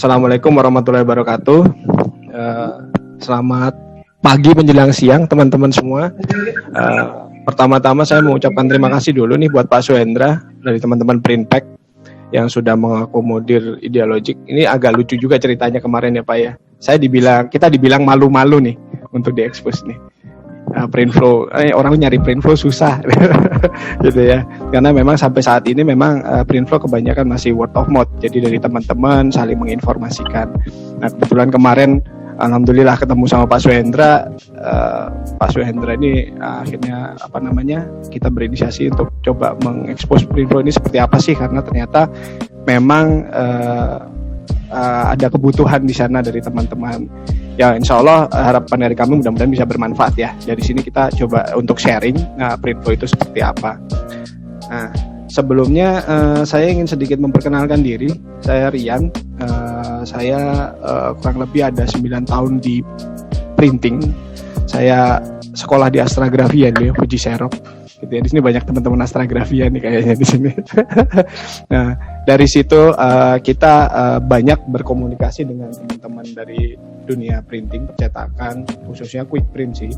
Assalamualaikum warahmatullahi wabarakatuh. Selamat pagi menjelang siang teman-teman semua. Pertama-tama saya mengucapkan terima kasih dulu nih buat Pak Suhendra dari teman-teman Printpack yang sudah mengakomodir Idealogik. Ini agak lucu juga ceritanya kemarin ya Pak ya. Kita dibilang malu-malu nih untuk diekspos nih. Printflow, orang nyari Printflow susah gitu ya, karena memang sampai saat ini memang Printflow kebanyakan masih word of mouth, jadi dari teman-teman saling menginformasikan. Nah kebetulan kemarin alhamdulillah ketemu sama Pak Suhendra. Pak Suhendra ini akhirnya kita berinisiasi untuk coba mengekspos Printflow ini seperti apa sih, karena ternyata memang ada kebutuhan di sana dari teman-teman. Ya insya Allah harapan dari kami mudah-mudahan bisa bermanfaat ya. Dari sini kita coba untuk sharing Printflow itu seperti apa. Nah sebelumnya saya ingin sedikit memperkenalkan diri. Saya Rian. Saya kurang lebih ada 9 tahun di printing. Saya sekolah di Astragrafia nih, Fuji Xerox. Gitu ya. Di sini banyak teman-teman Astragrafia nih kayaknya di sini. Nah dari situ kita banyak berkomunikasi dengan teman-teman dari dunia printing, percetakan, khususnya quick print sih.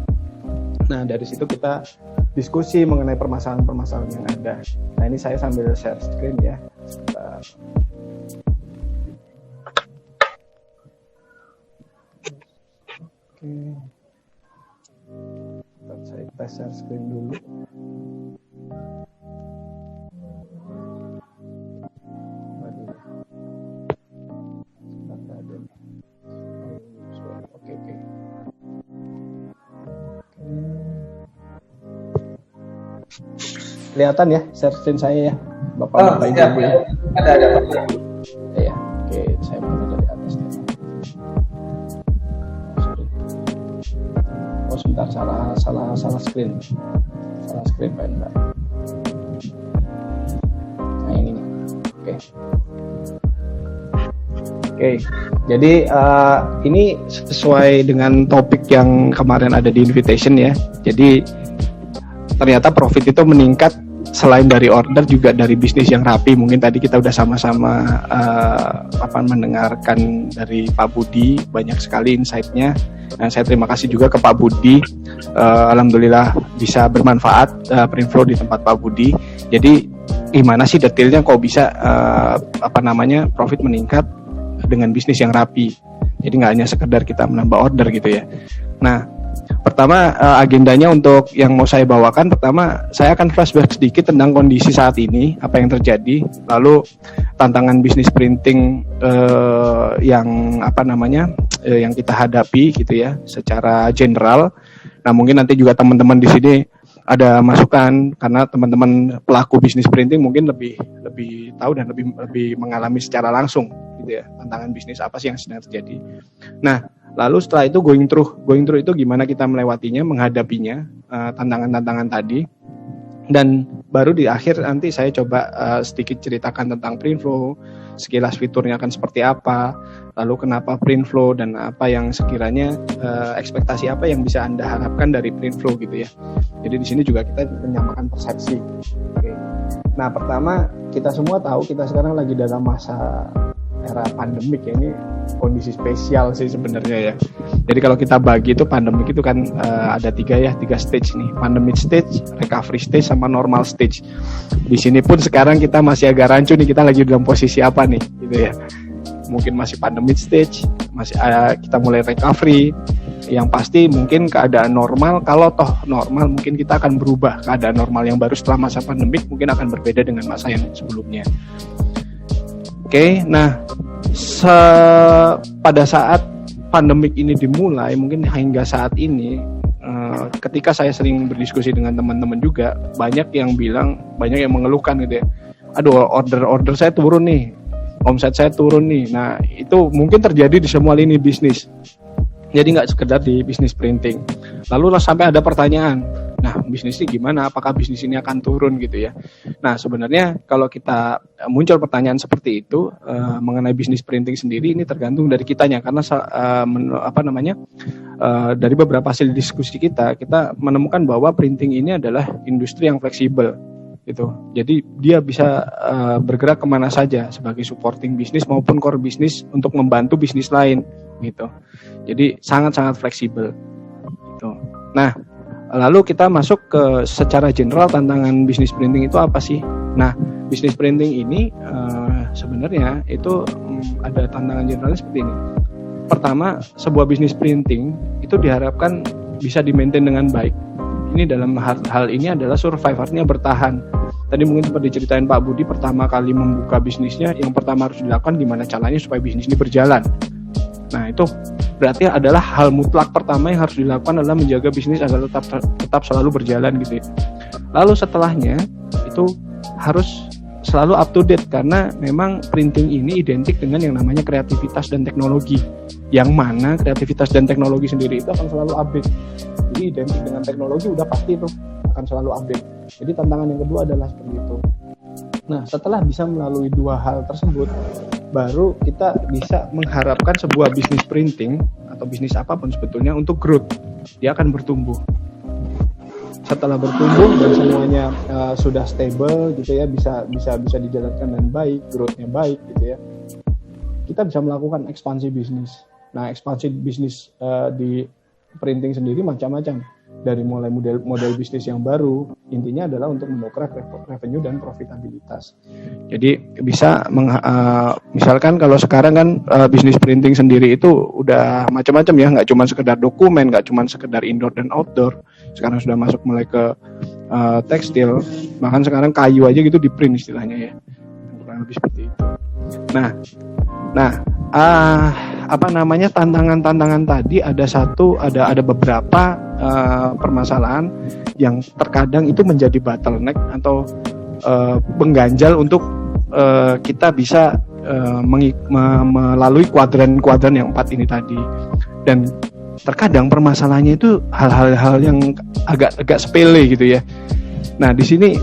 Nah dari situ kita diskusi mengenai permasalahan-permasalahan yang ada. Nah ini saya sambil share screen ya. Oke. Saya tes share screen dulu. Kelihatan ya share screen saya ya, Bapak Ibu ya. Ada. Ya, oke, saya mulai dari atas. Oh sebentar, salah screen. Salah screen Pak Indra. Nah ini nih. Oke. Jadi ini sesuai dengan topik yang kemarin ada di invitation ya. Jadi ternyata profit itu meningkat selain dari order juga dari bisnis yang rapi. Mungkin tadi kita udah sama-sama mendengarkan dari Pak Budi, banyak sekali insight-nya. Dan saya terima kasih juga ke Pak Budi. Alhamdulillah bisa bermanfaat Printflow di tempat Pak Budi. Jadi gimana sih detailnya kok bisa profit meningkat dengan bisnis yang rapi. Jadi nggak hanya sekedar kita menambah order gitu ya. Nah pertama agendanya untuk yang mau saya bawakan, pertama saya akan flashback sedikit tentang kondisi saat ini, apa yang terjadi, lalu tantangan bisnis printing yang kita hadapi gitu ya secara general. Nah mungkin nanti juga teman-teman di sini ada masukan karena teman-teman pelaku bisnis printing mungkin lebih tahu dan lebih mengalami secara langsung gitu ya, tantangan bisnis apa sih yang sedang terjadi. Nah lalu setelah itu going through itu gimana kita melewatinya, menghadapinya, tantangan-tantangan tadi. Dan baru di akhir nanti saya coba sedikit ceritakan tentang Printflow, sekilas fiturnya akan seperti apa, lalu kenapa Printflow dan apa yang sekiranya ekspektasi apa yang bisa Anda harapkan dari Printflow gitu ya. Jadi di sini juga kita menyamakan persepsi. Oke. Nah pertama kita semua tahu kita sekarang lagi dalam masa era pandemik ya, ini kondisi spesial sih sebenarnya ya. Jadi kalau kita bagi itu pandemik itu kan ada tiga stage nih, pandemic stage, recovery stage, sama normal stage. Di sini pun sekarang kita masih agak rancu nih, kita lagi dalam posisi apa nih gitu ya. Mungkin masih pandemic stage, masih kita mulai recovery. Yang pasti mungkin keadaan normal, kalau toh normal mungkin kita akan berubah. Keadaan normal yang baru setelah masa pandemik mungkin akan berbeda dengan masa yang sebelumnya. Oke, nah pada saat pandemik ini dimulai, mungkin hingga saat ini, ketika saya sering berdiskusi dengan teman-teman juga, banyak yang mengeluhkan gitu ya, aduh order saya turun nih, omset saya turun nih. Nah itu mungkin terjadi di semua lini bisnis, jadi nggak sekedar di bisnis printing. Lalu sampai ada pertanyaan, nah bisnis ini gimana? Apakah bisnis ini akan turun gitu ya? Nah sebenarnya kalau kita muncul pertanyaan seperti itu mengenai bisnis printing sendiri, ini tergantung dari kitanya, karena dari beberapa hasil diskusi kita menemukan bahwa printing ini adalah industri yang fleksibel. gitu. Jadi dia bisa bergerak kemana saja sebagai supporting bisnis maupun core bisnis untuk membantu bisnis lain gitu. Jadi sangat-sangat fleksibel gitu. Nah, lalu kita masuk ke secara general tantangan bisnis printing itu apa sih? Nah, bisnis printing ini sebenarnya itu ada tantangan generalnya seperti ini. Pertama, sebuah bisnis printing itu diharapkan bisa di-maintain dengan baik. Ini dalam hal ini adalah survivornya bertahan. Tadi mungkin seperti diceritain Pak Budi, pertama kali membuka bisnisnya, yang pertama harus dilakukan gimana caranya supaya bisnis ini berjalan. Nah, itu berarti adalah hal mutlak pertama yang harus dilakukan adalah menjaga bisnis agar tetap selalu berjalan gitu ya. Lalu setelahnya itu harus selalu up to date karena memang printing ini identik dengan yang namanya kreativitas dan teknologi. Yang mana kreativitas dan teknologi sendiri itu akan selalu update. Jadi identik dengan teknologi udah pasti itu akan selalu update. Jadi tantangan yang kedua adalah seperti itu. Nah, setelah bisa melalui dua hal tersebut, baru kita bisa mengharapkan sebuah bisnis printing atau bisnis apapun sebetulnya untuk growth. Dia akan bertumbuh. Setelah bertumbuh dan semuanya sudah stable gitu ya, bisa dijalankan dengan baik, growth-nya baik gitu ya. Kita bisa melakukan ekspansi bisnis. Nah, ekspansi bisnis di printing sendiri macam-macam. Dari mulai model bisnis yang baru, intinya adalah untuk mendongkrak revenue dan profitabilitas. Jadi bisa misalkan kalau sekarang kan bisnis printing sendiri itu udah macam-macam ya, nggak cuma sekedar dokumen, nggak cuma sekedar indoor dan outdoor. Sekarang sudah masuk mulai ke tekstil, bahkan sekarang kayu aja gitu di print istilahnya ya, kurang lebih seperti itu. Nah, tantangan tadi ada beberapa permasalahan yang terkadang itu menjadi bottleneck atau pengganjal untuk kita bisa melalui kuadran yang 4 ini tadi. Dan terkadang permasalahannya itu hal-hal yang agak sepele gitu ya. Nah, di sini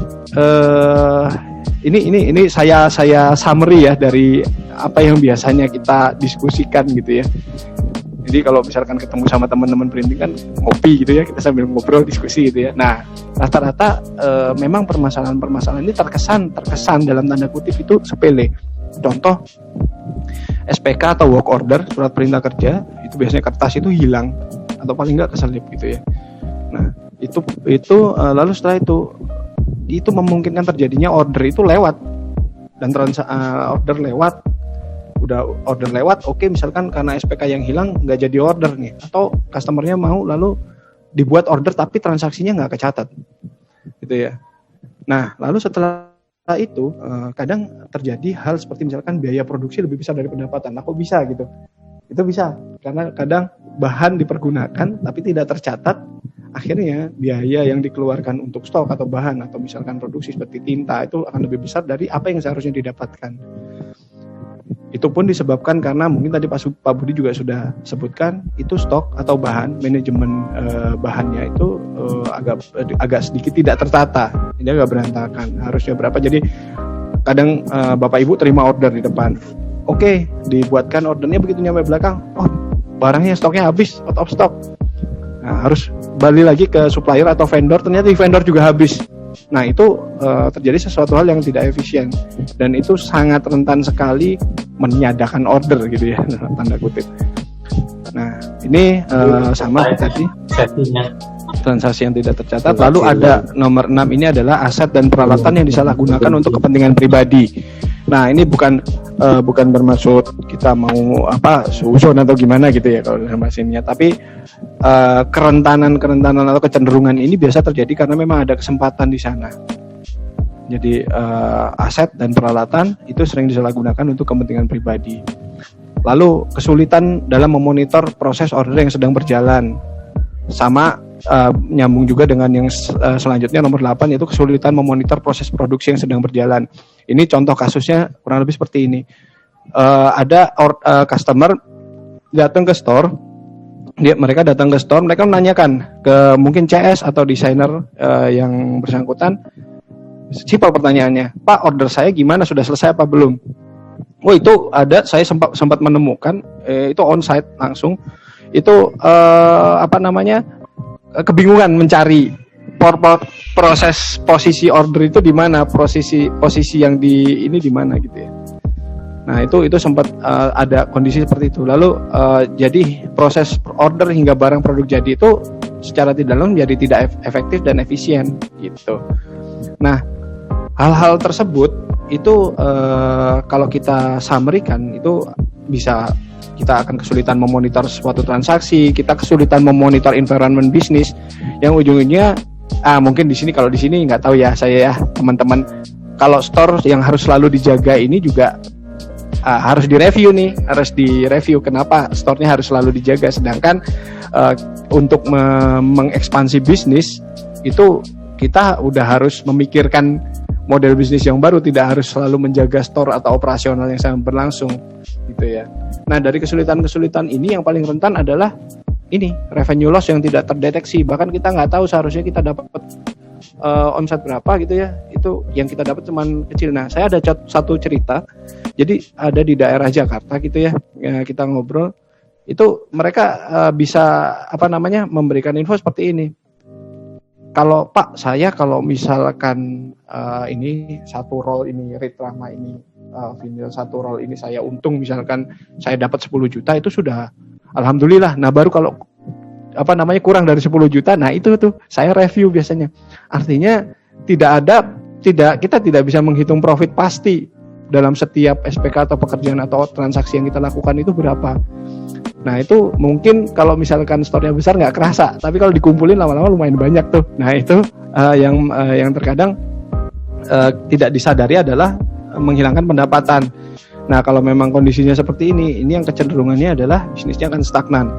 ini saya summary ya dari apa yang biasanya kita diskusikan gitu ya. Jadi kalau misalkan ketemu sama teman-teman printing kan ngopi gitu ya, kita sambil ngobrol diskusi gitu ya. Nah, rata-rata memang permasalahan ini terkesan dalam tanda kutip itu sepele. Contoh SPK atau work order, surat perintah kerja, itu biasanya kertas itu hilang atau paling enggak keselip gitu ya. Nah, itu lalu setelah itu memungkinkan terjadinya order itu lewat dan order lewat. Udah order lewat, oke, misalkan karena SPK yang hilang nggak jadi order nih, atau customernya mau lalu dibuat order tapi transaksinya nggak kecatat gitu ya. Nah, lalu setelah itu kadang terjadi hal seperti misalkan biaya produksi lebih besar dari pendapatan. Nah, kok bisa gitu? Itu bisa karena kadang bahan dipergunakan tapi tidak tercatat, akhirnya biaya yang dikeluarkan untuk stok atau bahan atau misalkan produksi seperti tinta itu akan lebih besar dari apa yang seharusnya didapatkan. Itu pun disebabkan karena mungkin tadi Pak Budi juga sudah sebutkan, itu stok atau bahan, manajemen bahannya itu agak sedikit tidak tertata, ini agak berantakan, harusnya berapa. Jadi kadang Bapak Ibu terima order di depan, oke, dibuatkan ordernya, begitu nyampe belakang, oh barangnya stoknya habis, out of stock. Nah, harus balik lagi ke supplier atau vendor, ternyata di vendor juga habis. Nah, itu terjadi sesuatu hal yang tidak efisien dan itu sangat rentan sekali meniadakan order gitu ya, tanda kutip. Nah, ini sama tadi transaksi yang tidak tercatat. Lalu ada nomor 6, ini adalah aset dan peralatan yang disalahgunakan untuk kepentingan pribadi. Nah, ini bukan bermaksud kita mau suzon atau gimana gitu ya kalau dalam bahasa ininya, tapi kerentanan atau kecenderungan ini biasa terjadi karena memang ada kesempatan di sana. Jadi aset dan peralatan itu sering disalahgunakan untuk kepentingan pribadi. Lalu kesulitan dalam memonitor proses order yang sedang berjalan. Sama nyambung juga dengan yang selanjutnya nomor 8, yaitu kesulitan memonitor proses produksi yang sedang berjalan. Ini contoh kasusnya kurang lebih seperti ini. Ada customer datang ke store, mereka datang ke store, mereka menanyakan ke mungkin CS atau desainer yang bersangkutan. Simpel pertanyaannya, Pak, order saya gimana, sudah selesai apa belum? Oh, itu ada, saya sempat menemukan itu on-site langsung. Itu kebingungan mencari proses posisi order itu di mana, posisi yang di mana gitu ya. Nah itu sempat ada kondisi seperti itu. Lalu jadi proses order hingga barang produk jadi itu secara tidak langsung menjadi tidak efektif dan efisien gitu. Nah hal-hal tersebut itu kalau kita summary-kan itu bisa, kita akan kesulitan memonitor suatu transaksi, kita kesulitan memonitor environment bisnis yang ujung-ujungnya mungkin di sini, kalau di sini nggak tahu ya saya ya teman-teman, kalau store yang harus selalu dijaga ini juga harus direview kenapa store-nya harus selalu dijaga, sedangkan untuk mengekspansi bisnis itu kita udah harus memikirkan model bisnis yang baru, tidak harus selalu menjaga store atau operasional yang sedang berlangsung gitu ya. Nah dari kesulitan-kesulitan ini yang paling rentan adalah ini revenue loss yang tidak terdeteksi, bahkan kita nggak tahu seharusnya kita dapat omset berapa gitu ya, itu yang kita dapat cuman kecil. Nah saya ada satu cerita, jadi ada di daerah Jakarta gitu ya, kita ngobrol itu mereka bisa memberikan info seperti ini. Kalau Pak, saya kalau misalkan ini satu roll ini Rit Rama ini vinyl satu roll ini saya untung misalkan saya dapat 10 juta itu sudah alhamdulillah. Nah baru kalau kurang dari 10 juta, nah itu tuh saya review biasanya. Artinya kita tidak bisa menghitung profit pasti dalam setiap SPK atau pekerjaan atau transaksi yang kita lakukan itu berapa. Nah itu mungkin kalau misalkan store-nya besar nggak kerasa, tapi kalau dikumpulin lama-lama lumayan banyak tuh. Nah itu yang terkadang tidak disadari adalah menghilangkan pendapatan. Nah kalau memang kondisinya seperti ini yang kecenderungannya adalah bisnisnya akan stagnan.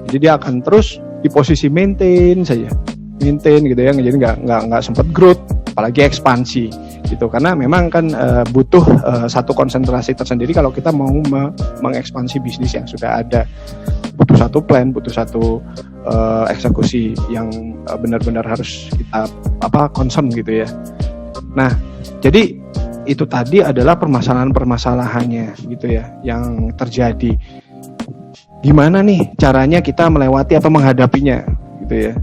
Jadi dia akan terus di posisi maintain gitu ya, jadi nggak sempat growth, apalagi ekspansi gitu, karena memang kan butuh satu konsentrasi tersendiri kalau kita mau mengekspansi bisnis yang sudah ada, butuh satu plan, butuh satu eksekusi yang benar-benar harus kita concern gitu ya. Nah jadi itu tadi adalah permasalahan-permasalahannya gitu ya yang terjadi. Gimana nih caranya kita melewati atau menghadapinya gitu ya.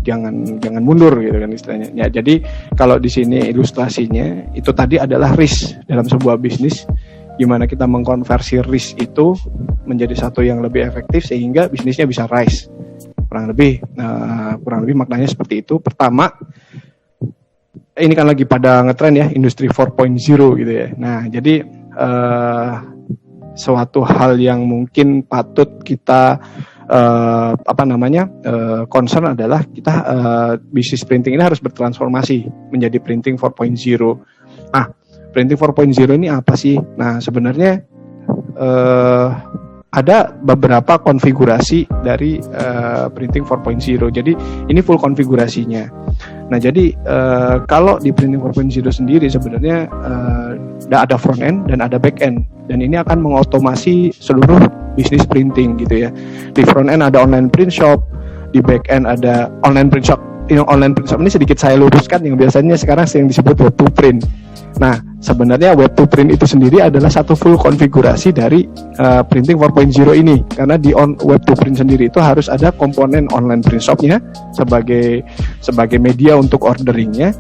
Jangan mundur gitu kan istilahnya. Ya, jadi kalau di sini ilustrasinya itu tadi adalah risk dalam sebuah bisnis, gimana kita mengkonversi risk itu menjadi satu yang lebih efektif sehingga bisnisnya bisa rise. Kurang lebih maknanya seperti itu. Pertama, ini kan lagi pada ngetren ya industri 4.0 gitu ya. Nah, jadi suatu hal yang mungkin patut kita concern adalah kita bisnis printing ini harus bertransformasi menjadi printing 4.0. Nah, printing 4.0 ini apa sih? Nah, sebenarnya ada beberapa konfigurasi dari printing 4.0. Jadi ini full konfigurasinya. Nah, jadi kalau di printing 4.0 sendiri sebenarnya ada front end dan ada back end, dan ini akan mengotomasi seluruh bisnis printing gitu ya. Di front end ada online print shop, di back end ada online print shop. Yang online print shop ini sedikit saya luruskan, yang biasanya sekarang sering disebut web to print. Nah, sebenarnya web to print itu sendiri adalah satu full konfigurasi dari printing 4.0 ini, karena di web to print sendiri itu harus ada komponen online print shopnya sebagai media untuk orderingnya.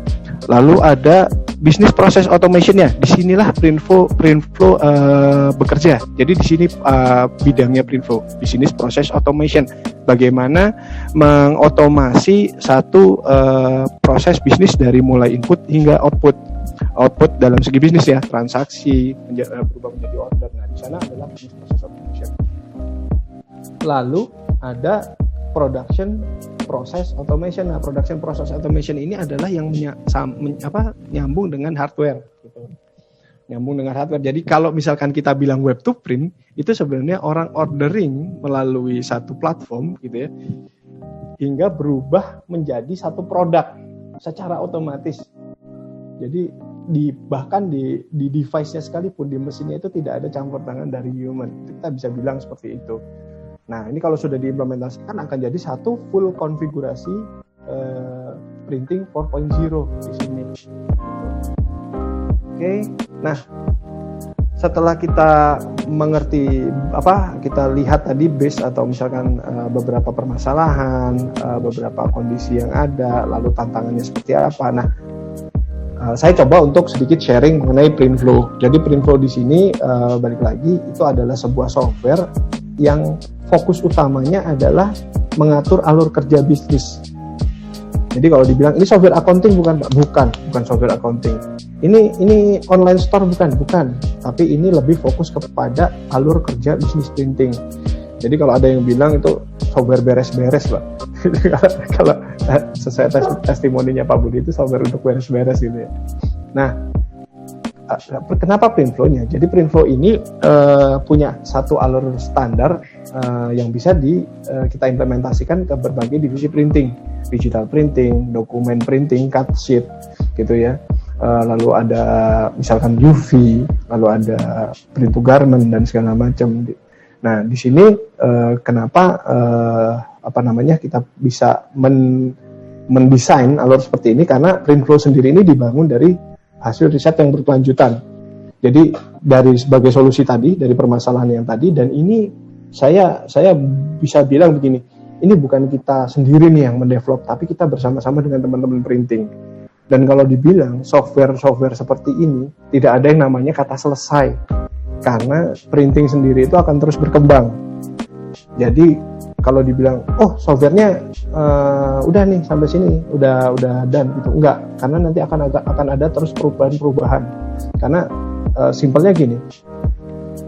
Lalu ada bisnis proses automationnya. Disinilah Printflow bekerja. Jadi di sini bidangnya Printflow, bisnis proses automation. Bagaimana mengotomasi satu proses bisnis dari mulai input hingga output dalam segi bisnis ya, transaksi berubah menjadi order. Nah di sana adalah bisnis proses automation. Lalu ada production process automation. Nah, production process automation ini adalah yang nyambung dengan hardware gitu. Nyambung dengan hardware. Jadi kalau misalkan kita bilang web to print, itu sebenarnya orang ordering melalui satu platform gitu ya, hingga berubah menjadi satu produk secara otomatis. Jadi bahkan di device-nya sekalipun, di mesinnya itu tidak ada campur tangan dari human. Kita bisa bilang seperti itu. Nah, ini kalau sudah diimplementasikan akan jadi satu full konfigurasi printing 4.0 di sini. Oke. Nah, setelah kita mengerti kita lihat tadi base atau misalkan beberapa permasalahan, beberapa kondisi yang ada, lalu tantangannya seperti apa. Nah, saya coba untuk sedikit sharing mengenai Printflow. Jadi Printflow di sini balik lagi itu adalah sebuah software yang fokus utamanya adalah mengatur alur kerja bisnis. Jadi kalau dibilang ini software accounting bukan software accounting. Ini online store bukan. Tapi ini lebih fokus kepada alur kerja bisnis printing. Jadi kalau ada yang bilang itu software beres-beres, Pak. Kalau sesuai testimoninya Pak Budi itu software untuk beres-beres gitu ya. Nah, kenapa Printflow-nya? Jadi Printflow ini punya satu alur standar yang bisa kita implementasikan ke berbagai divisi printing, digital printing, dokumen printing, cut sheet, gitu ya. Lalu ada misalkan UV, lalu ada print to garment dan segala macam. Nah, di sini kenapa kita bisa mendesain alur seperti ini, karena Printflow sendiri ini dibangun dari hasil riset yang berkelanjutan. Jadi dari sebagai solusi tadi, dari permasalahan yang tadi, dan ini saya bisa bilang begini, ini bukan kita sendiri nih yang mendevelop, tapi kita bersama-sama dengan teman-teman printing. Dan kalau dibilang software seperti ini, tidak ada yang namanya kata selesai, karena printing sendiri itu akan terus berkembang. Jadi kalau dibilang, softwarenya udah nih sampai sini, udah done gitu, enggak, karena nanti akan ada terus perubahan. Karena simpelnya gini,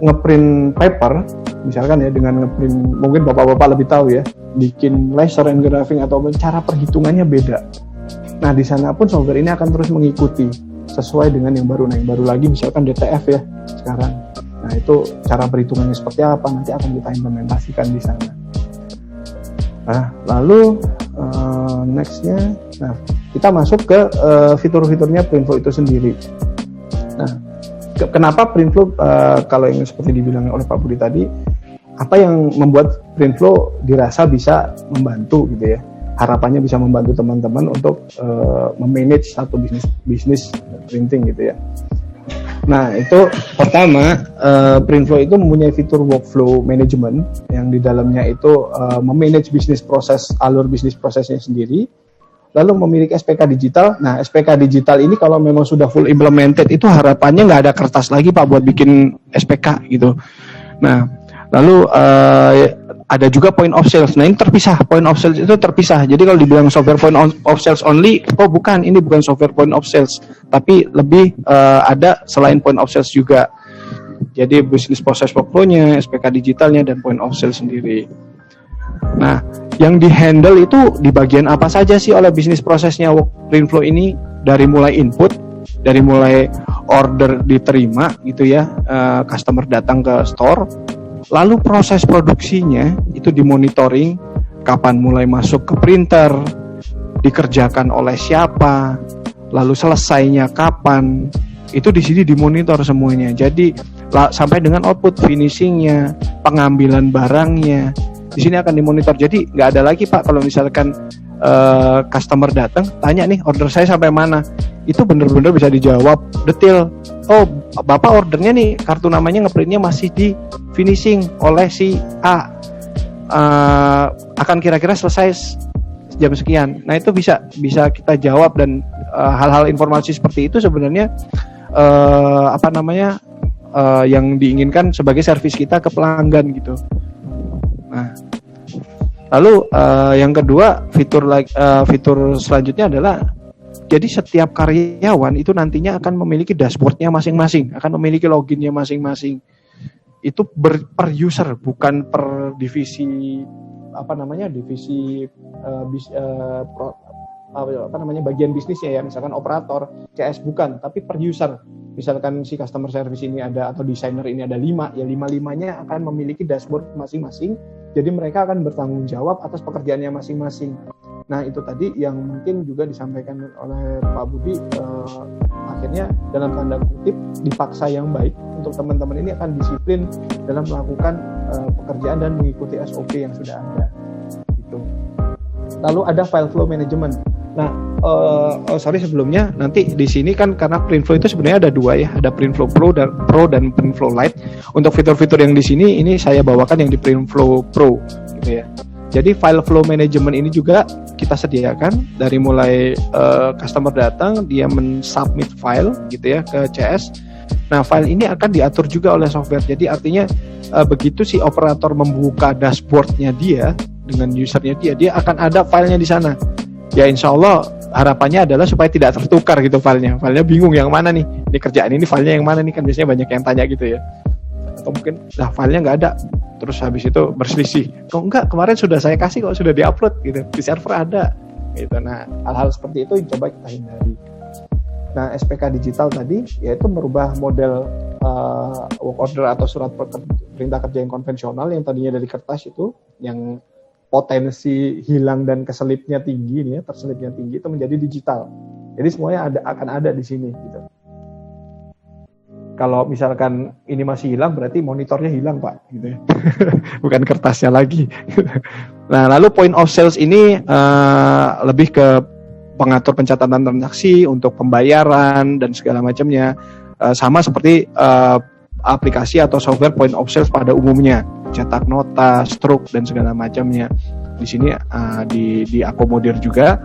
ngeprint paper, misalkan ya, dengan ngeprint, mungkin bapak-bapak lebih tahu ya, bikin laser engraving atau cara perhitungannya beda. Nah, di sana pun software ini akan terus mengikuti sesuai dengan yang baru. Nah, yang baru lagi misalkan DTF ya sekarang. Nah, itu cara perhitungannya seperti apa nanti akan kita implementasikan di sana. Nah, lalu nextnya, nah kita masuk ke fitur-fiturnya Printflow itu sendiri. Nah, kenapa Printflow kalau yang seperti dibilang oleh Pak Budi tadi, apa yang membuat Printflow dirasa bisa membantu gitu ya? Harapannya bisa membantu teman-teman untuk memanage satu bisnis printing gitu ya. Nah, itu pertama, Printflow itu mempunyai fitur workflow management yang di dalamnya itu memanage alur bisnis prosesnya sendiri, lalu memiliki SPK digital. Nah, SPK digital ini kalau memang sudah full implemented, itu harapannya nggak ada kertas lagi Pak buat bikin SPK gitu. Nah, lalu ada juga point of sales. Nah, ini terpisah, point of sales itu terpisah. Jadi kalau dibilang software point of sales only, bukan, ini bukan software point of sales, tapi lebih ada selain point of sales juga. Jadi business process workflow-nya, SPK digitalnya, dan point of sales sendiri. Nah, yang di-handle itu di bagian apa saja sih oleh bisnis prosesnya Printflow ini, dari mulai input, dari mulai order diterima gitu ya, customer datang ke store, lalu proses produksinya itu dimonitoring, kapan mulai masuk ke printer, dikerjakan oleh siapa, lalu selesainya kapan, itu di sini dimonitor semuanya. Jadi sampai dengan output finishingnya, pengambilan barangnya, di sini akan dimonitor. Jadi nggak ada lagi Pak kalau misalkan customer datang tanya nih order saya sampai mana, itu benar-benar bisa dijawab detail. Bapak ordernya nih, kartu namanya ngeprintnya masih di finishing oleh si A, akan kira-kira selesai jam sekian. Nah, itu bisa kita jawab, dan hal-hal informasi seperti itu sebenarnya yang diinginkan sebagai servis kita ke pelanggan gitu. Nah, lalu yang kedua, fitur selanjutnya adalah, jadi setiap karyawan itu nantinya akan memiliki dashboardnya masing-masing, akan memiliki loginnya masing-masing. Itu per user, bukan per divisi bagian bisnisnya ya, misalkan operator, CS, bukan, tapi per user. Misalkan si customer service ini ada, atau desainer ini ada 5, ya 5-5-nya akan memiliki dashboard masing-masing. Jadi mereka akan bertanggung jawab atas pekerjaannya masing-masing. Nah, itu tadi yang mungkin juga disampaikan oleh Pak Budi, akhirnya dalam tanda kutip dipaksa yang baik untuk teman-teman ini akan disiplin dalam melakukan pekerjaan dan mengikuti SOP yang sudah ada. Gitu. Lalu ada file flow management. Nah, sebelumnya nanti di sini kan karena Printflow itu sebenarnya ada dua ya, ada Printflow Pro dan Printflow Lite. Untuk fitur-fitur yang di sini ini saya bawakan yang di Printflow Pro gitu ya. Jadi file flow management ini juga kita sediakan dari mulai customer datang, dia mensubmit file gitu ya ke CS. Nah, file ini akan diatur juga oleh software. Jadi artinya begitu si operator membuka dashboardnya dia dengan usernya dia akan ada filenya di sana. Ya insya Allah harapannya adalah supaya tidak tertukar gitu filenya bingung yang mana nih, ini kerjaan ini filenya yang mana nih, kan biasanya banyak yang tanya gitu ya, atau mungkin filenya nggak ada, terus habis itu berselisih, kok enggak, kemarin sudah saya kasih kok sudah diupload gitu, di server ada gitu. Nah, hal-hal seperti itu coba kita hindari. Nah, SPK digital tadi yaitu merubah model work order atau surat perintah kerja yang konvensional yang tadinya dari kertas itu yang potensi hilang dan keselipnya tinggi nih ya, terselipnya tinggi, itu menjadi digital. Jadi semuanya akan ada di sini gitu. Kalau misalkan ini masih hilang berarti monitornya hilang, Pak, gitu ya. Bukan kertasnya lagi. Nah, lalu point of sales ini lebih ke pengatur pencatatan transaksi untuk pembayaran dan segala macamnya. Sama seperti aplikasi atau software point of sales pada umumnya, cetak nota, stroke dan segala macamnya. Di sini diakomodir juga.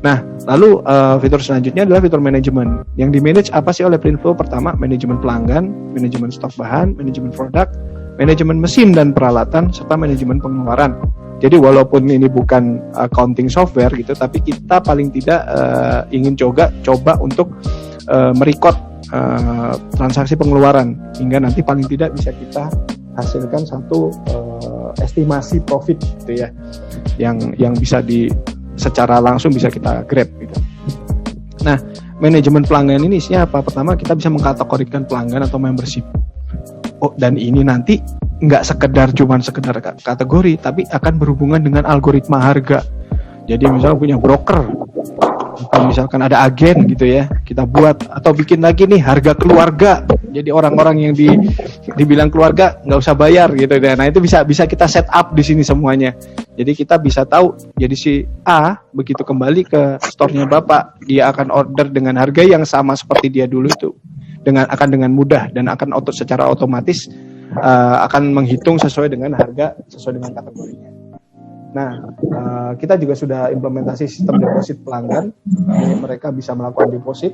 Nah, lalu fitur selanjutnya adalah fitur manajemen. Yang di-manage apa sih oleh Printflow? Pertama, manajemen pelanggan, manajemen stok bahan, manajemen produk, manajemen mesin dan peralatan, serta manajemen pengeluaran. Jadi walaupun ini bukan accounting software gitu, tapi kita paling tidak ingin coba untuk merecord transaksi pengeluaran hingga nanti paling tidak bisa kita hasilkan satu estimasi profit gitu ya, yang bisa secara langsung bisa kita grab gitu. Nah, manajemen pelanggan ini isinya apa? Pertama, kita bisa mengkategorikan pelanggan atau membership. Oh, dan ini nanti nggak sekedar kategori, tapi akan berhubungan dengan algoritma harga. Jadi misalnya punya broker, atau misalkan ada agen gitu ya, kita buat atau bikin lagi nih harga keluarga. Jadi orang-orang yang dibilang keluarga nggak usah bayar gitu. Nah, itu bisa kita set up di sini semuanya. Jadi kita bisa tahu. Jadi si A begitu kembali ke store-nya Bapak, dia akan order dengan harga yang sama seperti dia dulu itu, dengan mudah dan akan secara otomatis akan menghitung sesuai dengan harga sesuai dengan kategorinya. Nah, kita juga sudah implementasi sistem deposit pelanggan. Jadi mereka bisa melakukan deposit,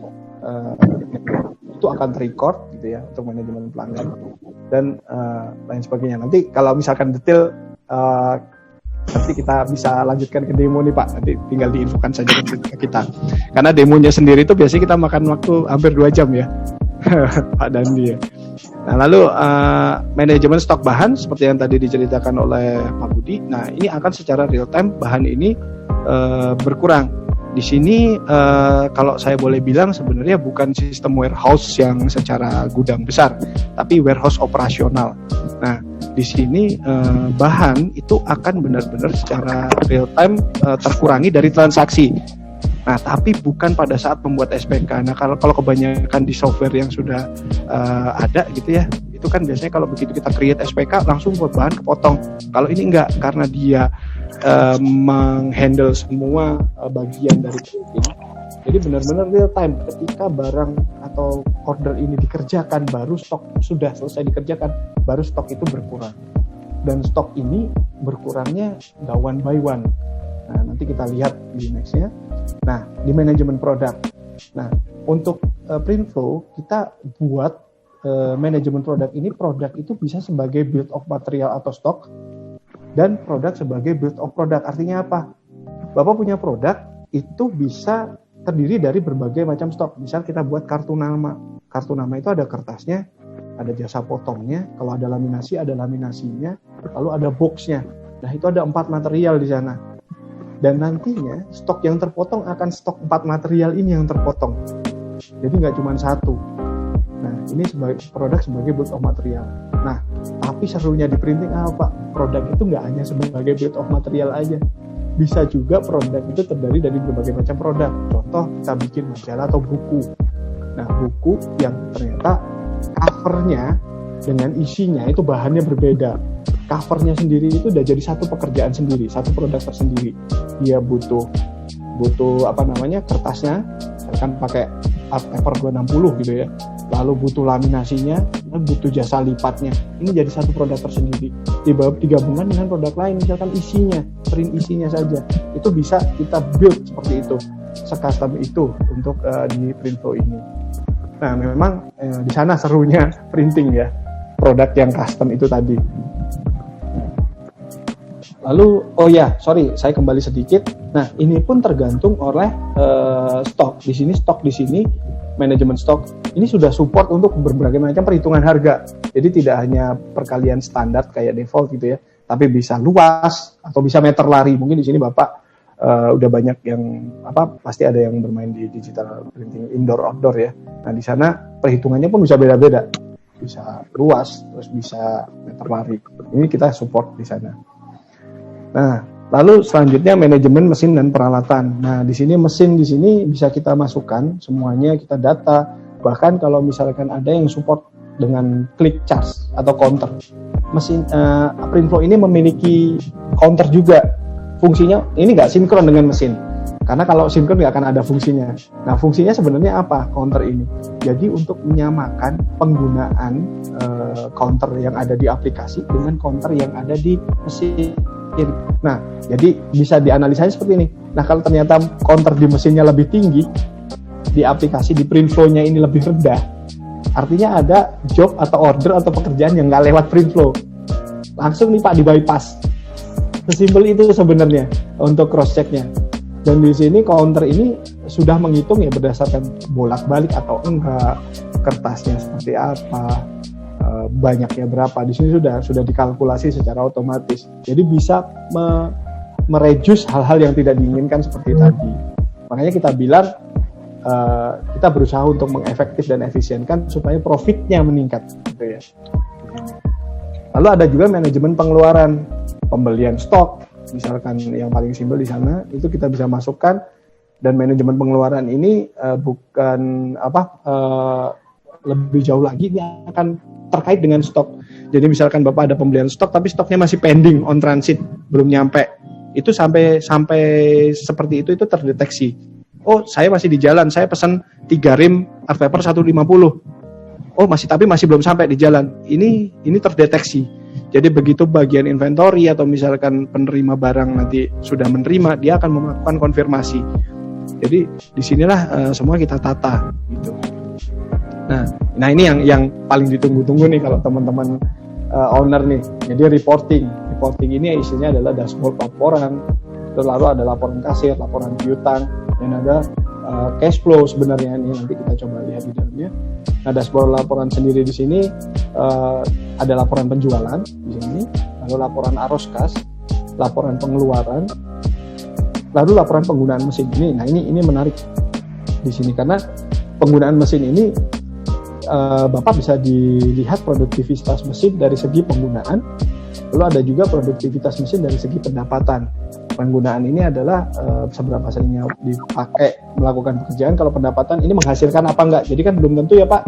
itu akan terrecord gitu ya untuk manajemen pelanggan dan lain sebagainya. Nanti kalau misalkan detail, nanti kita bisa lanjutkan ke demo nih Pak. Nanti tinggal diinfokan saja ke kita. Karena demonya sendiri itu biasanya kita makan waktu hampir 2 jam ya, Pak Dandi ya. Nah, lalu manajemen stok bahan seperti yang tadi diceritakan oleh Pak Budi. Nah, ini akan secara real time bahan ini berkurang. Di sini kalau saya boleh bilang sebenarnya bukan sistem warehouse yang secara gudang besar, tapi warehouse operasional. Nah, di sini bahan itu akan benar-benar secara real time terkurangi dari transaksi. Nah, tapi bukan pada saat membuat SPK. Nah, kalau kebanyakan di software yang sudah ada gitu ya, itu kan biasanya kalau begitu kita create SPK langsung buat bahan kepotong. Kalau ini enggak, karena dia menghandle semua bagian dari printing. Jadi benar-benar real time ketika barang atau order ini dikerjakan, baru stok sudah selesai dikerjakan, baru stok itu berkurang. Dan stok ini berkurangnya nggak one by one. Nah, nanti kita lihat di next-nya. Nah, di manajemen produk. Nah, untuk Printflow kita buat manajemen produk ini, produk itu bisa sebagai build of material atau stok, dan produk sebagai build of product. Artinya apa? Bapak punya produk itu bisa terdiri dari berbagai macam stok. Misal kita buat kartu nama. Kartu nama itu ada kertasnya, ada jasa potongnya, kalau ada laminasi ada laminasinya, lalu ada boxnya. Nah, itu ada 4 material di sana. Dan nantinya stok yang terpotong akan stok 4 material ini yang terpotong. Jadi nggak cuma satu. Nah, ini sebagai produk sebagai build of material. Nah, tapi serunya di printing apa? Produk itu nggak hanya sebagai build of material aja. Bisa juga produk itu terdiri dari berbagai macam produk. Contoh, kita bikin majalah atau buku. Nah, buku yang ternyata covernya dengan isinya itu bahannya berbeda. Covernya sendiri itu udah jadi satu pekerjaan sendiri, satu produk tersendiri. Dia butuh butuh kertasnya, misalkan pakai art paper 260 gitu ya, lalu butuh laminasinya, butuh jasa lipatnya, ini jadi satu produk tersendiri digabungkan dengan produk lain, misalkan isinya, print isinya saja, itu bisa kita build seperti itu, se-custom itu untuk di Printflow ini. Nah memang di sana serunya printing ya, produk yang custom itu tadi. Lalu, saya kembali sedikit. Nah, ini pun tergantung oleh stok. Di sini manajemen stok ini sudah support untuk berbagai macam perhitungan harga. Jadi tidak hanya perkalian standar kayak default gitu ya, tapi bisa luas atau bisa meter lari. Mungkin di sini Bapak udah banyak yang pasti ada yang bermain di digital printing indoor outdoor ya. Nah, di sana perhitungannya pun bisa beda-beda. Bisa luas, terus bisa meter lari. Ini kita support di sana. Nah, lalu selanjutnya manajemen mesin dan peralatan. Nah, di sini mesin bisa kita masukkan semuanya, kita data. Bahkan kalau misalkan ada yang support dengan click charge atau counter. Mesin Printflow ini memiliki counter juga. Fungsinya ini nggak sinkron dengan mesin. Karena kalau sinkron nggak akan ada fungsinya. Nah, fungsinya sebenarnya apa counter ini? Jadi untuk menyamakan penggunaan counter yang ada di aplikasi dengan counter yang ada di mesin. Nah, jadi bisa dianalisanya seperti ini. Nah, kalau ternyata counter di mesinnya lebih tinggi, di aplikasi di Printflow-nya ini lebih rendah, artinya ada job atau order atau pekerjaan yang nggak lewat Printflow. Langsung nih Pak di bypass. Sesimpel itu sebenarnya untuk cross check-nya. Dan di sini counter ini sudah menghitung ya berdasarkan bolak-balik atau enggak, kertasnya seperti apa, banyaknya berapa. Di sini sudah dikalkulasi secara otomatis. Jadi bisa mereduce hal-hal yang tidak diinginkan seperti tadi. Makanya kita bilang kita berusaha untuk mengefektif dan efisienkan supaya profitnya meningkat, gitu ya. Lalu ada juga manajemen pengeluaran, pembelian stok, misalkan yang paling simpel di sana itu kita bisa masukkan. Dan manajemen pengeluaran ini bukan lebih jauh lagi, ini akan terkait dengan stok. Jadi misalkan Bapak ada pembelian stok tapi stoknya masih pending on transit, belum nyampe. Itu sampai seperti itu terdeteksi. Oh, saya masih di jalan, saya pesan 3 rim art paper 150. Oh, masih belum sampai di jalan. Ini terdeteksi. Jadi begitu bagian inventory atau misalkan penerima barang nanti sudah menerima, dia akan melakukan konfirmasi. Jadi disinilah semua kita tata gitu. Nah ini yang paling ditunggu-tunggu nih kalau teman-teman owner nih. Jadi reporting ini isinya adalah dashboard laporan, lalu ada laporan kasir, laporan piutang, dan ada cash flow sebenarnya. Ini nanti kita coba lihat di dalamnya. Nah, dashboard laporan sendiri di sini ada laporan penjualan di sini, lalu laporan arus kas, laporan pengeluaran, lalu laporan penggunaan mesin ini. Nah ini menarik di sini karena penggunaan mesin ini Bapak bisa dilihat produktivitas mesin dari segi penggunaan, lalu ada juga produktivitas mesin dari segi pendapatan. Penggunaan ini adalah seberapa seringnya dipakai melakukan pekerjaan. Kalau pendapatan ini menghasilkan apa enggak. Jadi kan belum tentu ya Pak,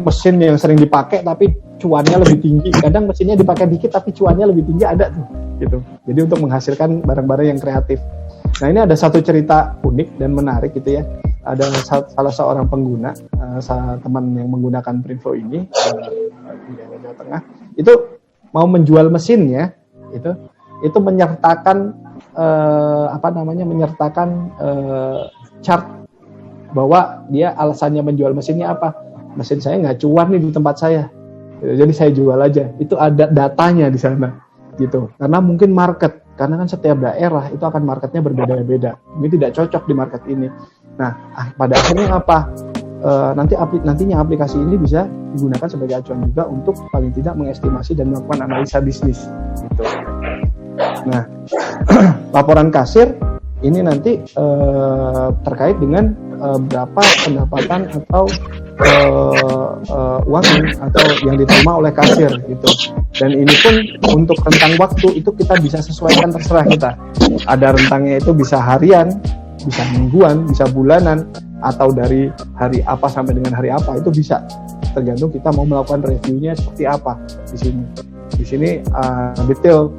mesin yang sering dipakai tapi cuannya lebih tinggi. Kadang mesinnya dipakai dikit tapi cuannya lebih tinggi, ada tuh gitu. Jadi untuk menghasilkan barang-barang yang kreatif. Nah ini ada satu cerita unik dan menarik gitu ya. Ada salah seorang pengguna, teman yang menggunakan Printflow ini di Jawa Tengah, itu mau menjual mesinnya, itu menyertakan chart bahwa dia alasannya menjual mesinnya apa. Mesin saya nggak cuan nih di tempat saya, jadi saya jual aja. Itu ada datanya di sana, gitu. Karena mungkin market, karena kan setiap daerah itu akan marketnya berbeda-beda. Ini tidak cocok di market ini. Nah, pada akhirnya apa? Nantinya aplikasi ini bisa digunakan sebagai acuan juga untuk paling tidak mengestimasi dan melakukan analisa bisnis, gitu. Nah, laporan kasir ini nanti terkait dengan berapa pendapatan atau uang atau yang diterima oleh kasir, gitu. Dan ini pun untuk rentang waktu itu kita bisa sesuaikan, terserah kita. Ada rentangnya itu bisa harian, bisa mingguan, bisa bulanan, atau dari hari apa sampai dengan hari apa, itu bisa. Tergantung kita mau melakukan reviewnya seperti apa di sini. Di sini detail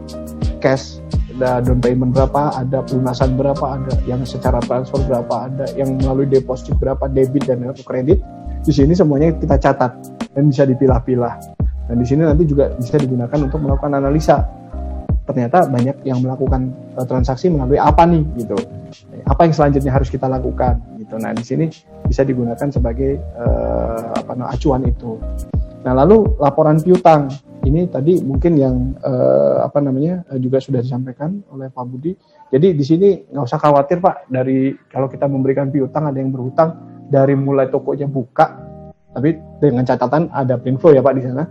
cash ada down payment berapa, ada pelunasan berapa, ada yang secara transfer berapa, ada yang melalui deposit berapa, debit dan kredit. Di sini semuanya kita catat dan bisa dipilah-pilah. Dan di sini nanti juga bisa digunakan untuk melakukan analisa. Ternyata banyak yang melakukan transaksi melalui apa nih gitu. Apa yang selanjutnya harus kita lakukan gitu. Nah, di sini bisa digunakan sebagai acuan itu. Nah, lalu laporan piutang. Ini tadi mungkin yang juga sudah disampaikan oleh Pak Budi. Jadi di sini nggak usah khawatir Pak, dari kalau kita memberikan piutang ada yang berhutang dari mulai tokonya buka, tapi dengan catatan ada print flow ya Pak di sana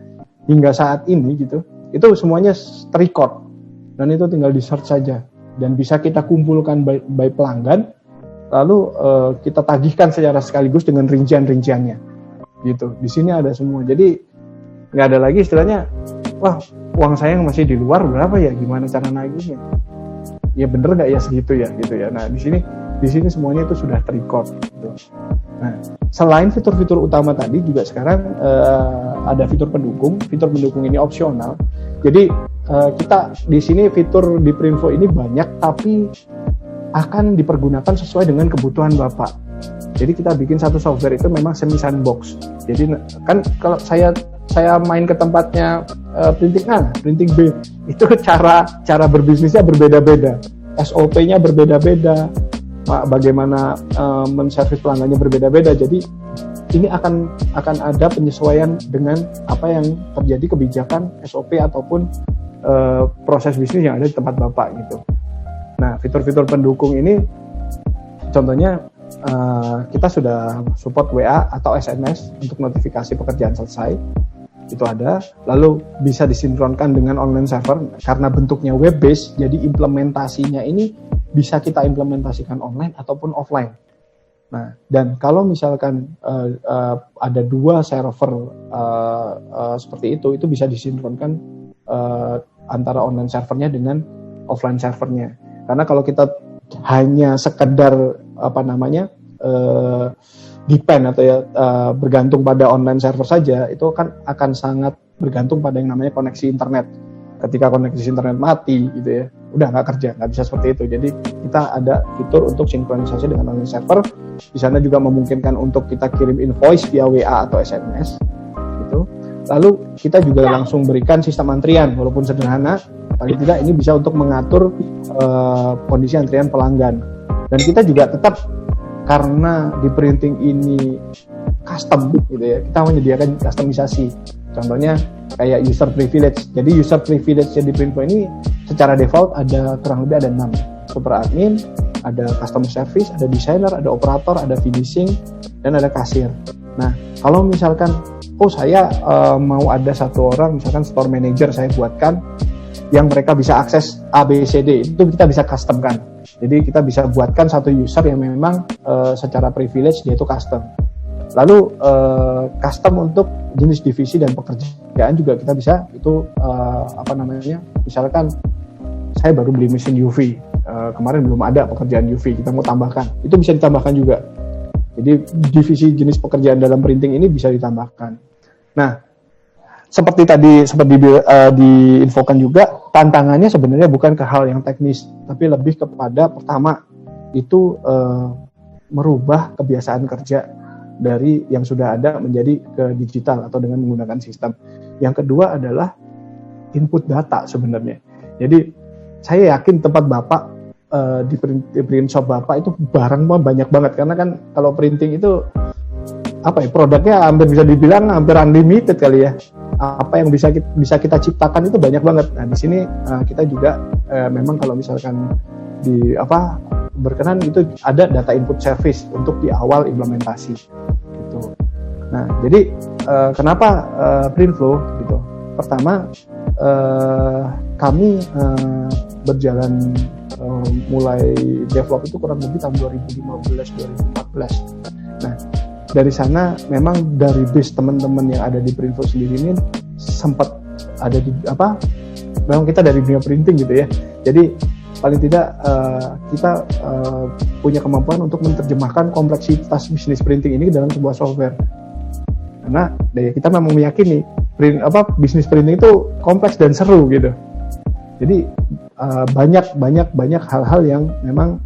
hingga saat ini gitu. Itu semuanya terrecord dan itu tinggal di search saja dan bisa kita kumpulkan by pelanggan, lalu kita tagihkan secara sekaligus dengan rincian-rinciannya gitu. Di sini ada semua. Jadi nggak ada lagi istilahnya, wah uang saya yang masih di luar berapa ya, gimana cara nagihnya? Ya bener nggak ya segitu ya gitu ya. Nah di sini semuanya itu sudah terrecord. Gitu. Nah selain fitur-fitur utama tadi juga sekarang ada fitur pendukung. Fitur pendukung ini opsional. Jadi kita di sini fitur di Printflow ini banyak, tapi akan dipergunakan sesuai dengan kebutuhan Bapak. Jadi kita bikin satu software itu memang semi sandbox. Jadi kan kalau saya main ke tempatnya printing A, printing B, itu cara berbisnisnya berbeda-beda, SOP-nya berbeda-beda, bagaimana menservis pelanggannya berbeda-beda. Jadi ini akan ada penyesuaian dengan apa yang terjadi kebijakan SOP ataupun proses bisnis yang ada di tempat Bapak gitu. Nah, fitur-fitur pendukung ini contohnya kita sudah support WA atau SMS untuk notifikasi pekerjaan selesai. Itu ada, lalu bisa disinkronkan dengan online server karena bentuknya web based, jadi implementasinya ini bisa kita implementasikan online ataupun offline. Nah, dan kalau misalkan ada dua server seperti itu bisa disinkronkan antara online servernya dengan offline servernya. Karena kalau kita hanya sekedar depend atau bergantung pada online server saja, itu akan sangat bergantung pada yang namanya koneksi internet. Ketika koneksi internet mati gitu ya, udah nggak kerja, nggak bisa seperti itu. Jadi kita ada fitur untuk sinkronisasi dengan online server. Di sana juga memungkinkan untuk kita kirim invoice via WA atau SMS gitu. Lalu kita juga langsung berikan sistem antrian, walaupun sederhana, paling tidak ini bisa untuk mengatur kondisi antrian pelanggan. Dan kita juga tetap, karena di printing ini custom gitu ya, kita menyediakan customisasi. Contohnya kayak user privilege. Jadi user privilege di Printflow ini secara default ada kurang lebih ada 6. Super admin, ada customer service, ada designer, ada operator, ada finishing, dan ada kasir. Nah, kalau misalkan saya mau ada satu orang, misalkan store manager saya buatkan yang mereka bisa akses A, B, C, D, itu kita bisa customkan. Jadi kita bisa buatkan satu user yang memang secara privilege dia itu custom. Lalu custom untuk jenis divisi dan pekerjaan juga kita bisa itu misalkan saya baru beli mesin UV, kemarin belum ada pekerjaan UV, kita mau tambahkan, itu bisa ditambahkan juga. Jadi divisi jenis pekerjaan dalam printing ini bisa ditambahkan. Nah, seperti diinfokan juga, tantangannya sebenarnya bukan ke hal yang teknis, tapi lebih kepada pertama itu merubah kebiasaan kerja dari yang sudah ada menjadi ke digital atau dengan menggunakan sistem. Yang kedua adalah input data sebenarnya. Jadi saya yakin tempat Bapak di print shop Bapak itu barang banyak banget, karena kan kalau printing itu produknya hampir bisa dibilang hampir unlimited kali ya. Apa yang bisa kita ciptakan itu banyak banget. Nah, di sini kita juga memang kalau misalkan berkenan itu ada data input service untuk di awal implementasi gitu. Nah, jadi kenapa Printflow gitu? Pertama, kami berjalan mulai develop itu kurang lebih tahun 2015-2014. Nah, dari sana memang dari base teman-teman yang ada di Printflow sendiri ini sempat ada memang kita dari dunia printing gitu ya. Jadi paling tidak kita punya kemampuan untuk menerjemahkan kompleksitas bisnis printing ini dalam sebuah software. Karena kita memang meyakini bisnis printing itu kompleks dan seru gitu. Jadi banyak hal-hal yang memang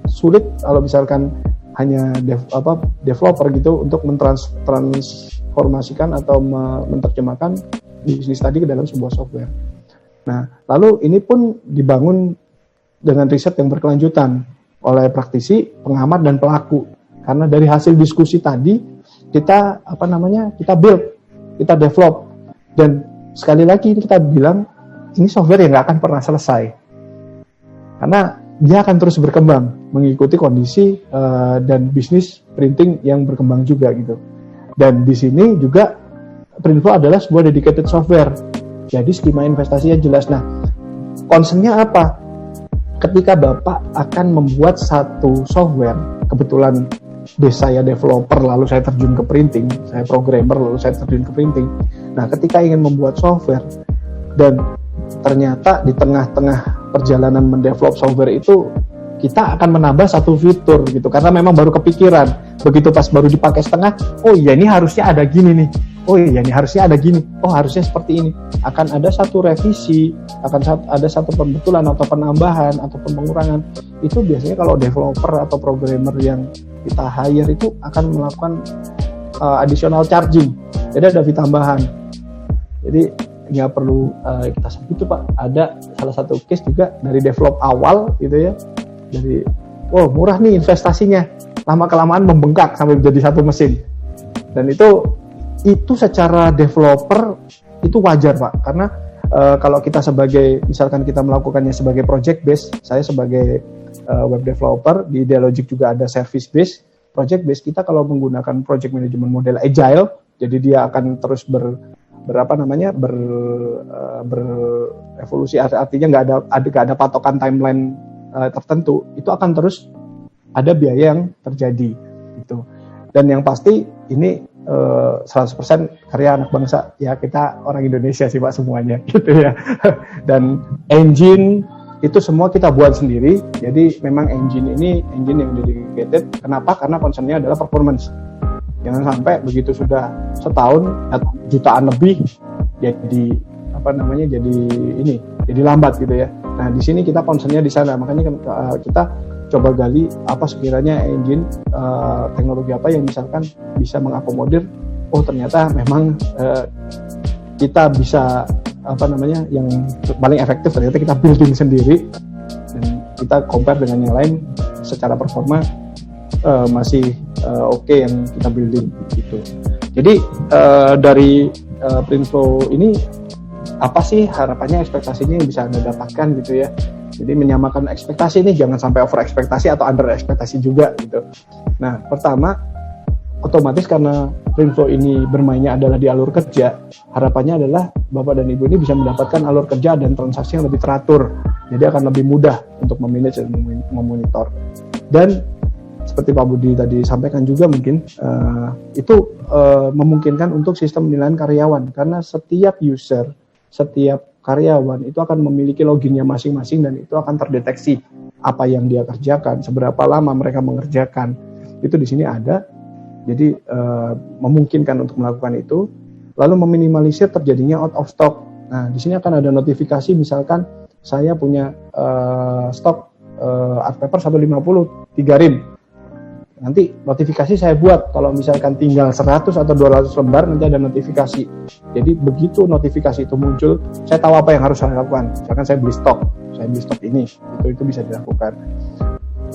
sulit kalau misalkan hanya developer gitu untuk mentransformasikan atau menerjemahkan bisnis tadi ke dalam sebuah software. Nah, lalu ini pun dibangun dengan riset yang berkelanjutan oleh praktisi, pengamat dan pelaku. Karena dari hasil diskusi tadi kita kita build, kita develop, dan sekali lagi kita bilang ini software yang nggak akan pernah selesai. Karena dia akan terus berkembang mengikuti kondisi dan bisnis printing yang berkembang juga gitu. Dan di sini juga Printflow adalah sebuah dedicated software. Jadi skema investasinya jelas. Nah, concernnya apa? Ketika Bapak akan membuat satu software, kebetulan saya developer lalu saya terjun ke printing, saya programmer lalu saya terjun ke printing. Nah, ketika ingin membuat software dan ternyata di tengah-tengah perjalanan mendevelop software itu kita akan menambah satu fitur gitu, karena memang baru kepikiran. Begitu pas baru dipakai setengah, oh iya ini harusnya ada gini nih, oh iya ini harusnya ada gini, oh harusnya seperti ini. Akan ada satu revisi, akan ada satu pembetulan atau penambahan ataupun pengurangan. Itu biasanya kalau developer atau programmer yang kita hire itu akan melakukan additional charging, jadi ada fee tambahan. Jadi nggak perlu kita sebut itu Pak. Ada salah satu case juga dari develop awal gitu ya, dari murah nih investasinya, lama-kelamaan membengkak sampai menjadi satu mesin. Dan itu secara developer itu wajar Pak, karena kalau kita sebagai, misalkan kita melakukannya sebagai project base, saya sebagai web developer, di Idealogic juga ada service base, project base. Kita kalau menggunakan project management model agile, jadi dia akan terus berevolusi, artinya nggak ada patokan timeline tertentu, itu akan terus ada biaya yang terjadi gitu. Dan yang pasti ini 100% karya anak bangsa ya, kita orang Indonesia sih Pak semuanya gitu ya. Dan engine itu semua kita buat sendiri. Jadi memang engine ini engine yang dedicated. Kenapa? Karena concernnya adalah performance. Jangan sampai begitu sudah setahun jutaan lebih jadi jadi lambat gitu ya. Nah, di sini kita concernnya di sana. Makanya kita coba gali apa sekiranya engine teknologi apa yang misalkan bisa mengakomodir. Oh, ternyata memang kita bisa yang paling efektif ternyata kita building sendiri, dan kita compare dengan yang lain secara performa masih oke yang kita building gitu. Jadi dari Printflow ini apa sih harapannya, ekspektasinya yang bisa Anda dapatkan gitu ya. Jadi menyamakan ekspektasi ini, jangan sampai over ekspektasi atau under ekspektasi juga gitu. Nah, pertama, otomatis karena Printflow ini bermainnya adalah di alur kerja, harapannya adalah Bapak dan Ibu ini bisa mendapatkan alur kerja dan transaksi yang lebih teratur. Jadi akan lebih mudah untuk memanage dan memonitor. Dan seperti Pak Budi tadi sampaikan juga mungkin itu memungkinkan untuk sistem penilaian karyawan, karena setiap user, setiap karyawan itu akan memiliki loginnya masing-masing, dan itu akan terdeteksi apa yang dia kerjakan, seberapa lama mereka mengerjakan. Itu di sini ada. Jadi memungkinkan untuk melakukan itu, lalu meminimalisir terjadinya out of stock. Nah, di sini akan ada notifikasi, misalkan saya punya stok art paper 150 3 rim. Nanti notifikasi saya buat kalau misalkan tinggal 100 atau 200 lembar, nanti ada notifikasi. Jadi begitu notifikasi itu muncul, saya tahu apa yang harus saya lakukan. Misalkan saya beli stok ini, itu bisa dilakukan.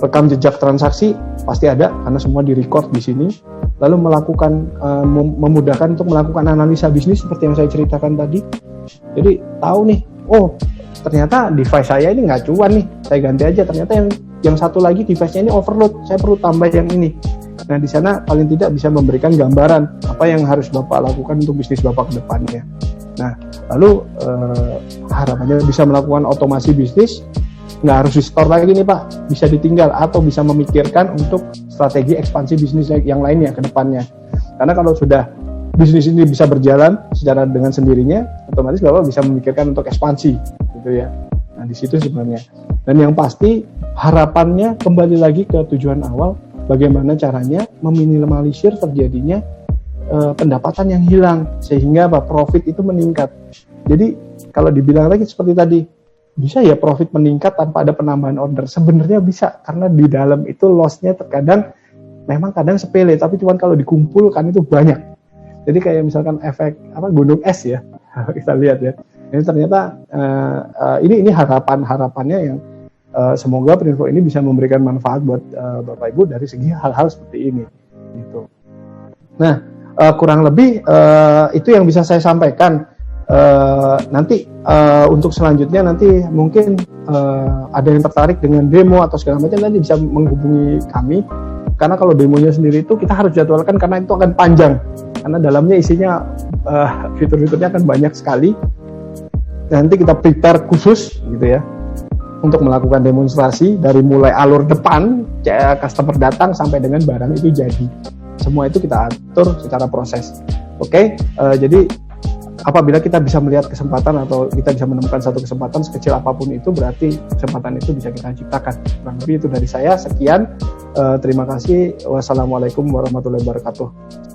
Rekam jejak transaksi pasti ada karena semua di-record di sini. Lalu melakukan memudahkan untuk melakukan analisa bisnis seperti yang saya ceritakan tadi. Jadi tahu nih, oh ternyata device saya ini nggak cuan nih, saya ganti aja. Ternyata yang satu lagi device-nya ini overload, saya perlu tambah yang ini. Nah, di sana paling tidak bisa memberikan gambaran apa yang harus Bapak lakukan untuk bisnis Bapak ke depannya. Nah, lalu harapannya bisa melakukan otomasi bisnis, nggak harus di-store lagi nih Pak, bisa ditinggal atau bisa memikirkan untuk strategi ekspansi bisnis yang lainnya ke depannya. Karena kalau sudah bisnis ini bisa berjalan secara dengan sendirinya, otomatis Bapak bisa memikirkan untuk ekspansi gitu ya. Nah, di situ sebenarnya. Dan yang pasti harapannya kembali lagi ke tujuan awal, bagaimana caranya meminimalisir terjadinya pendapatan yang hilang sehingga profit itu meningkat. Jadi kalau dibilang lagi seperti tadi, bisa ya profit meningkat tanpa ada penambahan order? Sebenarnya bisa, karena di dalam itu loss-nya terkadang memang kadang sepele, tapi cuman kalau dikumpulkan itu banyak. Jadi kayak misalkan efek gunung es ya, kita lihat ya. Ini ternyata ini harapannya yang semoga Perinfo ini bisa memberikan manfaat buat Bapak Ibu dari segi hal-hal seperti ini. Gitu. Nah, kurang lebih itu yang bisa saya sampaikan. Nanti untuk selanjutnya nanti mungkin ada yang tertarik dengan demo atau segala macam, nanti bisa menghubungi kami, karena kalau demonya sendiri itu kita harus jadwalkan karena itu akan panjang, karena dalamnya isinya fitur-fiturnya akan banyak sekali. Nanti kita prepare khusus gitu ya untuk melakukan demonstrasi dari mulai alur depan customer datang sampai dengan barang itu jadi, semua itu kita atur secara proses. Oke, jadi apabila kita bisa melihat kesempatan atau kita bisa menemukan satu kesempatan sekecil apapun itu, berarti kesempatan itu bisa kita ciptakan. Kurang lebih itu dari saya. Sekian, terima kasih. Wassalamualaikum warahmatullahi wabarakatuh.